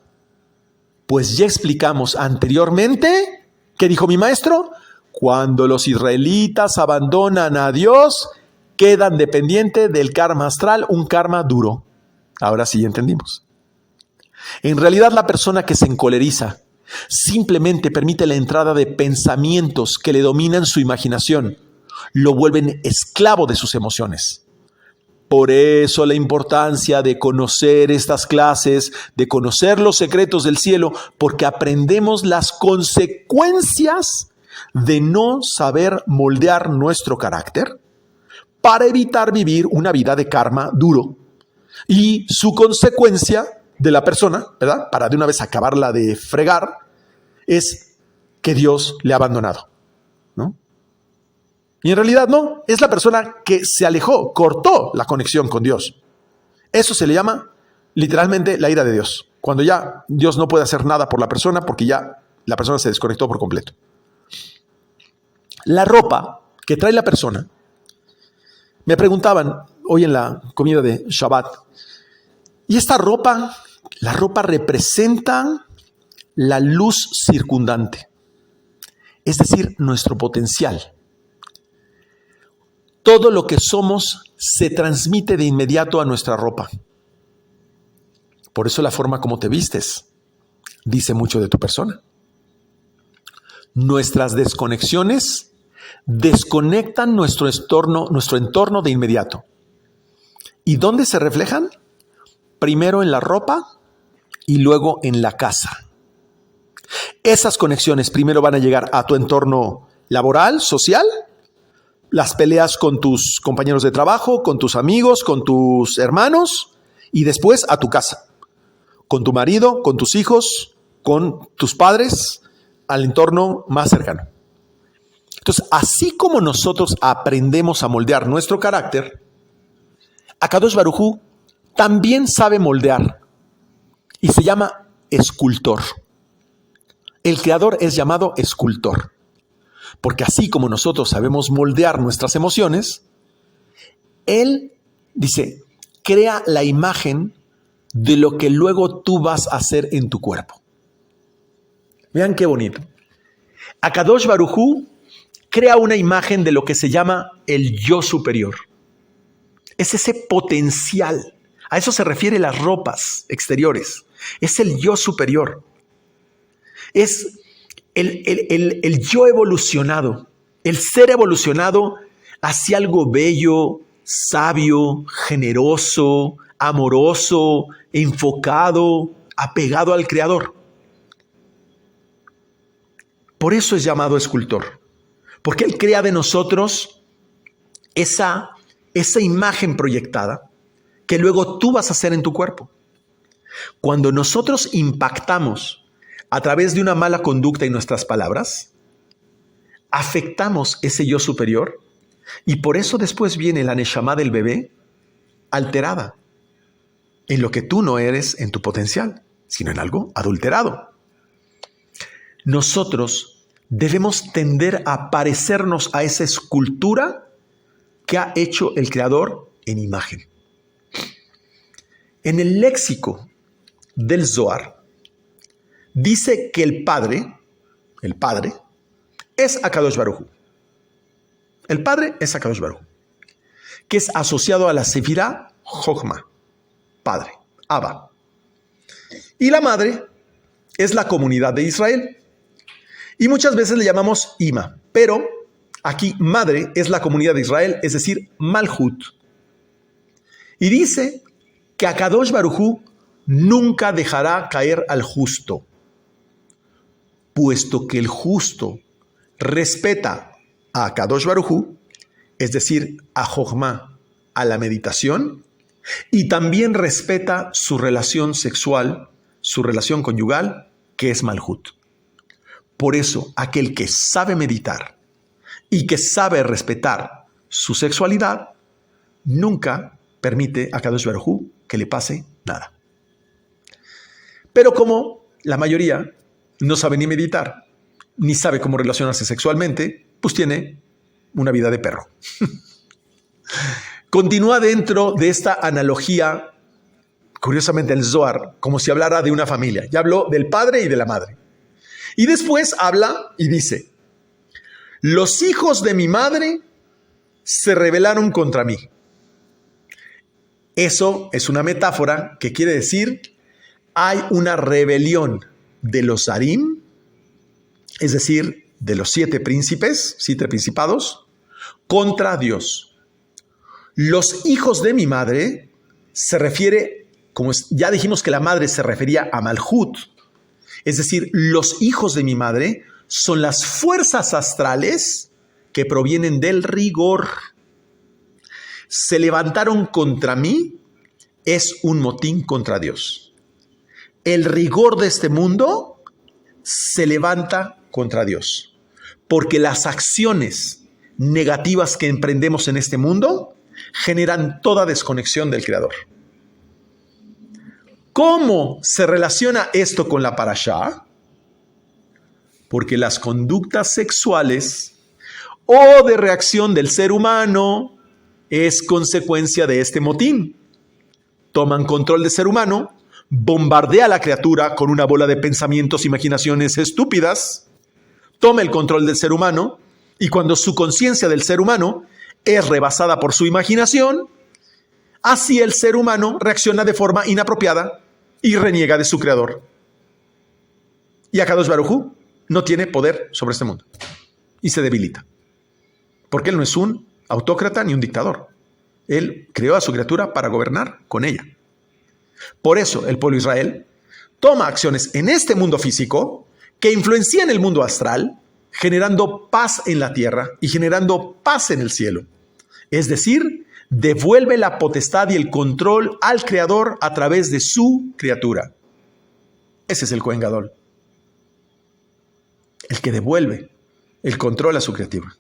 Pues ya explicamos anteriormente, ¿qué dijo mi maestro? Cuando los israelitas abandonan a Dios, quedan dependientes del karma astral, un karma duro. Ahora sí entendimos. En realidad, la persona que se encoleriza simplemente permite la entrada de pensamientos que le dominan su imaginación, lo vuelven esclavo de sus emociones. Por eso la importancia de conocer estas clases, de conocer los secretos del cielo, porque aprendemos las consecuencias de no saber moldear nuestro carácter para evitar vivir una vida de karma duro. Y su consecuencia de la persona, ¿verdad? Para de una vez acabarla de fregar, es que Dios le ha abandonado, ¿no? Y en realidad no, es la persona que se alejó, cortó la conexión con Dios. Eso se le llama literalmente la ira de Dios. Cuando ya Dios no puede hacer nada por la persona porque ya la persona se desconectó por completo. La ropa que trae la persona, me preguntaban hoy en la comida de Shabbat, ¿y esta ropa? La ropa representa la luz circundante, es decir, nuestro potencial. Todo lo que somos se transmite de inmediato a nuestra ropa. Por eso la forma como te vistes dice mucho de tu persona. Nuestras desconexiones desconectan nuestro entorno de inmediato. ¿Y dónde se reflejan? Primero en la ropa y luego en la casa. Esas conexiones primero van a llegar a tu entorno laboral, social, las peleas con tus compañeros de trabajo, con tus amigos, con tus hermanos, y después a tu casa, con tu marido, con tus hijos, con tus padres, al entorno más cercano. Entonces, así como nosotros aprendemos a moldear nuestro carácter, Akadosh Baruj Hu también sabe moldear y se llama escultor. El creador es llamado escultor, porque así como nosotros sabemos moldear nuestras emociones, él dice, crea la imagen de lo que luego tú vas a hacer en tu cuerpo. Vean qué bonito. Akadosh Baruj Hu crea una imagen de lo que se llama el yo superior. Es ese potencial. A eso se refiere las ropas exteriores. Es el yo superior. Es el yo evolucionado. El ser evolucionado hacia algo bello, sabio, generoso, amoroso, enfocado, apegado al Creador. Por eso es llamado escultor. Porque Él crea de nosotros esa imagen proyectada que luego tú vas a hacer en tu cuerpo. Cuando nosotros impactamos a través de una mala conducta en nuestras palabras, afectamos ese yo superior y por eso después viene la neshama del bebé alterada en lo que tú no eres en tu potencial, sino en algo adulterado. Nosotros debemos tender a parecernos a esa escultura que ha hecho el Creador en imagen. En el léxico del Zohar, dice que el Padre es Akadosh Baruj Hu. El Padre es Akadosh Baruj Hu, que es asociado a la Sefirá Jochma, Padre, Abba. Y la Madre es la comunidad de Israel. Y muchas veces le llamamos Ima, pero aquí Madre es la comunidad de Israel, es decir, Malhut. Y dice que Akadosh Baruj Hu nunca dejará caer al justo, puesto que el justo respeta a Akadosh Baruj Hu, es decir, a Jochma, a la meditación, y también respeta su relación sexual, su relación conyugal, que es Malhut. Por eso, aquel que sabe meditar y que sabe respetar su sexualidad, nunca permite a Akadosh Baruj Hu que le pase nada. Pero como la mayoría no sabe ni meditar, ni sabe cómo relacionarse sexualmente, pues tiene una vida de perro. Continúa dentro de esta analogía, curiosamente el Zohar, como si hablara de una familia. Ya habló del padre y de la madre. Y después habla y dice, los hijos de mi madre se rebelaron contra mí. Eso es una metáfora que quiere decir, hay una rebelión de los Harim, es decir, de los 7 príncipes, 7 principados, contra Dios. Los hijos de mi madre se refiere, como ya dijimos que la madre se refería a Malhut, es decir, los hijos de mi madre son las fuerzas astrales que provienen del rigor. Se levantaron contra mí, es un motín contra Dios. El rigor de este mundo se levanta contra Dios, porque las acciones negativas que emprendemos en este mundo generan toda desconexión del Creador. ¿Cómo se relaciona esto con la parashá? Porque las conductas sexuales o de reacción del ser humano es consecuencia de este motín. Toman control del ser humano, bombardea a la criatura con una bola de pensamientos, imaginaciones estúpidas, toma el control del ser humano y cuando su conciencia del ser humano es rebasada por su imaginación, así el ser humano reacciona de forma inapropiada y reniega de su creador. Y Akadosh Baruj Hu no tiene poder sobre este mundo y se debilita. Porque él no es un autócrata ni un dictador. Él creó a su criatura para gobernar con ella. Por eso el pueblo de Israel toma acciones en este mundo físico que influencian el mundo astral, generando paz en la tierra y generando paz en el cielo. Es decir, devuelve la potestad y el control al Creador a través de su criatura. Ese es el Cohen Gadol. El que devuelve el control a su criatura.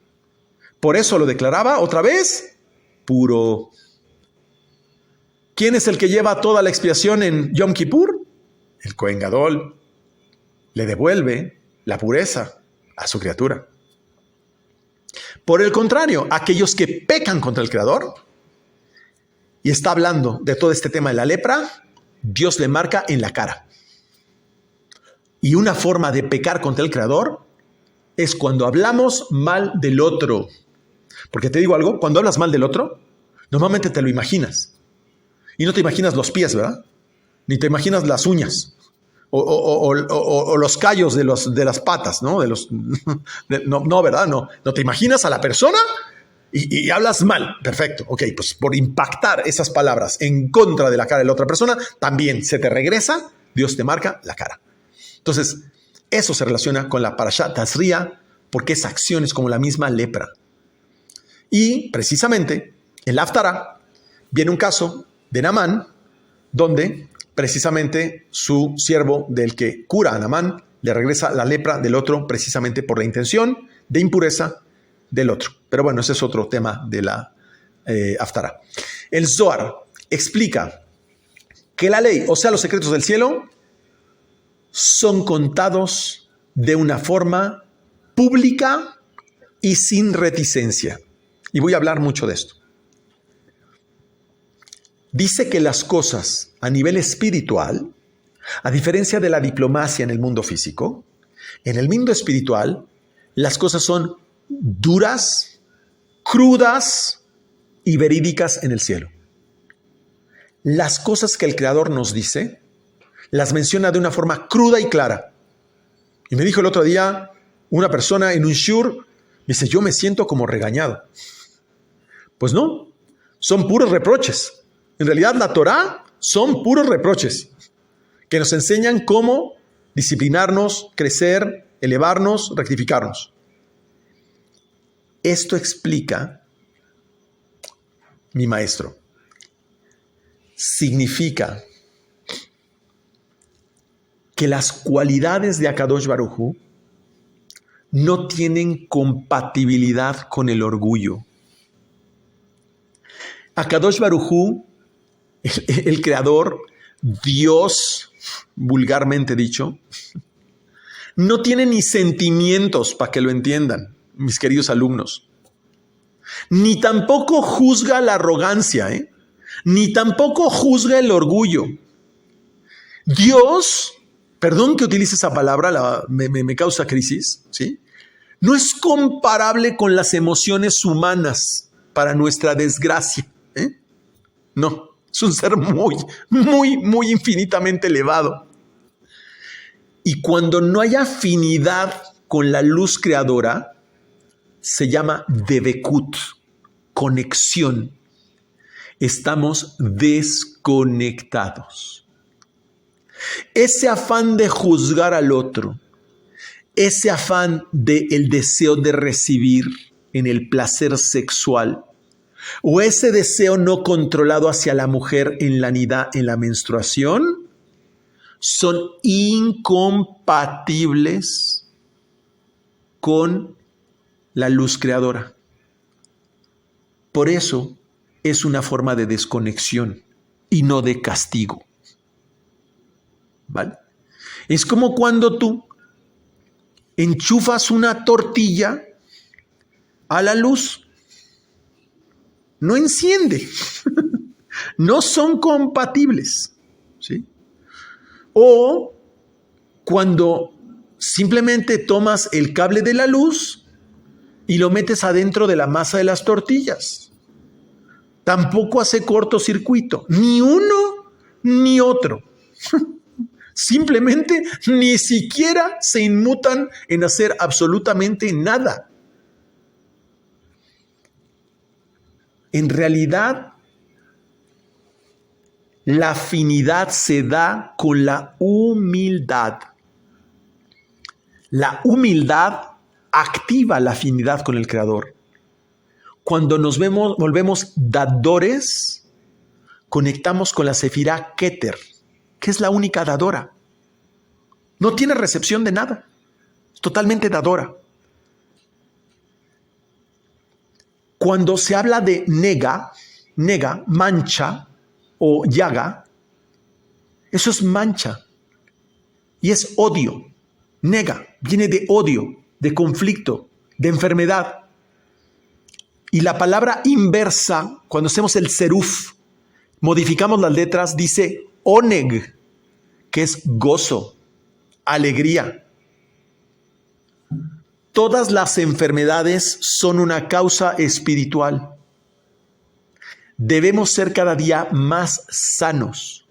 Por eso lo declaraba otra vez puro. ¿Quién es el que lleva toda la expiación en Yom Kippur? El Cohen Gadol. Le devuelve la pureza a su criatura. Por el contrario, aquellos que pecan contra el Creador, y está hablando de todo este tema de la lepra, Dios le marca en la cara. Y una forma de pecar contra el Creador es cuando hablamos mal del otro. Porque te digo algo, cuando hablas mal del otro, normalmente te lo imaginas. Y no te imaginas los pies, ¿verdad? Ni te imaginas las uñas. O los callos de las patas, ¿no? No, ¿verdad? No te imaginas a la persona y hablas mal. Perfecto. Ok, pues por impactar esas palabras en contra de la cara de la otra persona, también se te regresa, Dios te marca la cara. Entonces, eso se relaciona con la Parashat Tazria, porque esa acción es como la misma lepra. Y precisamente en la Haftará viene un caso de Naamán, donde precisamente su siervo del que cura a Naamán le regresa la lepra del otro precisamente por la intención de impureza del otro. Pero bueno, ese es otro tema de la Haftará. El Zohar explica que la ley, o sea, los secretos del cielo, son contados de una forma pública y sin reticencia. Y voy a hablar mucho de esto. Dice que las cosas a nivel espiritual, a diferencia de la diplomacia en el mundo físico, en el mundo espiritual, las cosas son duras, crudas y verídicas en el cielo. Las cosas que el Creador nos dice, las menciona de una forma cruda y clara. Y me dijo el otro día una persona en un shur, me dice, yo me siento como regañado. Pues no, son puros reproches. En realidad la Torá son puros reproches que nos enseñan cómo disciplinarnos, crecer, elevarnos, rectificarnos. Esto explica mi maestro. Significa que las cualidades de Akadosh Baruj Hu no tienen compatibilidad con el orgullo. Akadosh Baruj Hu, el Creador, Dios, vulgarmente dicho, no tiene ni sentimientos, para que lo entiendan, mis queridos alumnos. Ni tampoco juzga la arrogancia, ni tampoco juzga el orgullo. Dios, perdón que utilice esa palabra, me causa crisis, ¿sí? No es comparable con las emociones humanas para nuestra desgracia. No, es un ser muy, muy, muy infinitamente elevado. Y cuando no hay afinidad con la luz creadora, se llama Debekut, conexión. Estamos desconectados. Ese afán de juzgar al otro, ese afán del deseo de recibir en el placer sexual, o ese deseo no controlado hacia la mujer en la nidá, en la menstruación, son incompatibles con la luz creadora. Por eso es una forma de desconexión y no de castigo. ¿Vale? Es como cuando tú enchufas una tortilla a la luz. No enciende. No son compatibles. ¿Sí? O cuando simplemente tomas el cable de la luz y lo metes adentro de la masa de las tortillas. Tampoco hace cortocircuito. Ni uno ni otro. Simplemente ni siquiera se inmutan en hacer absolutamente nada. En realidad, la afinidad se da con la humildad. La humildad activa la afinidad con el Creador. Cuando nos volvemos dadores, conectamos con la Sefirá Keter, que es la única dadora. No tiene recepción de nada. Es totalmente dadora. Cuando se habla de nega, mancha o llaga, eso es mancha y es odio. Nega viene de odio, de conflicto, de enfermedad. Y la palabra inversa, cuando hacemos el seruf, modificamos las letras, dice oneg, que es gozo, alegría. Todas las enfermedades son una causa espiritual. Debemos ser cada día más sanos.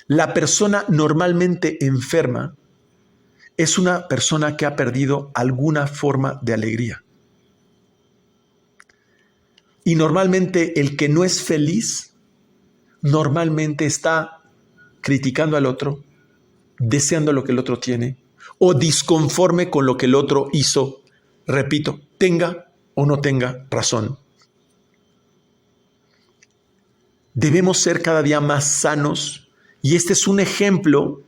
La persona normalmente enferma es una persona que ha perdido alguna forma de alegría. Y normalmente el que no es feliz, normalmente está criticando al otro, deseando lo que el otro tiene, o disconforme con lo que el otro hizo, repito, tenga o no tenga razón. Debemos ser cada día más sanos y este es un ejemplo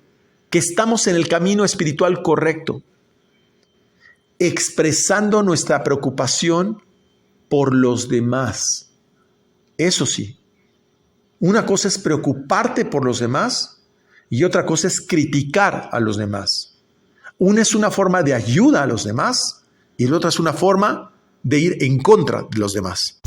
que estamos en el camino espiritual correcto, expresando nuestra preocupación por los demás. Eso sí, una cosa es preocuparte por los demás y otra cosa es criticar a los demás. Una es una forma de ayuda a los demás y la otra es una forma de ir en contra de los demás.